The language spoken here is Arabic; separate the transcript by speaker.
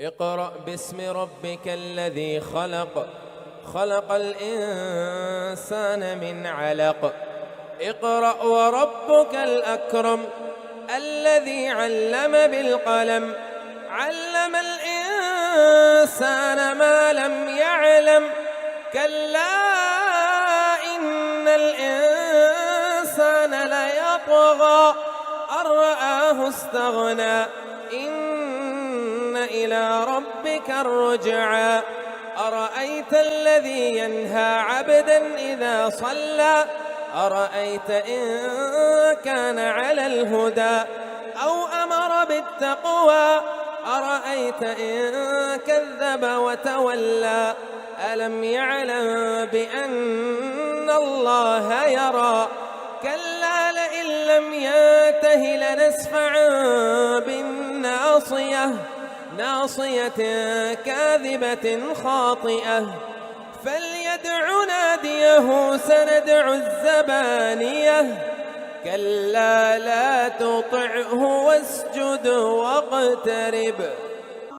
Speaker 1: اقرأ باسم ربك الذي خلق، خلق الإنسان من علق. اقرأ وربك الأكرم الذي علم بالقلم، علم الإنسان ما لم يعلم. كلا إن الإنسان ليطغى أن رآه استغنى، إن إلى ربك الرجعى. أرأيت الذي ينهى عبدا إذا صلى، أرأيت إن كان على الهدى أو أمر بالتقوى، أرأيت إن كذب وتولى. ألم يعلم بأن الله يرى، كلا لئن لم ينته لنسفعا بالناصية، ناصية كاذبة خاطئة. فليدع ناديه سندع الزبانية، كلا لا تطعه واسجد واقترب.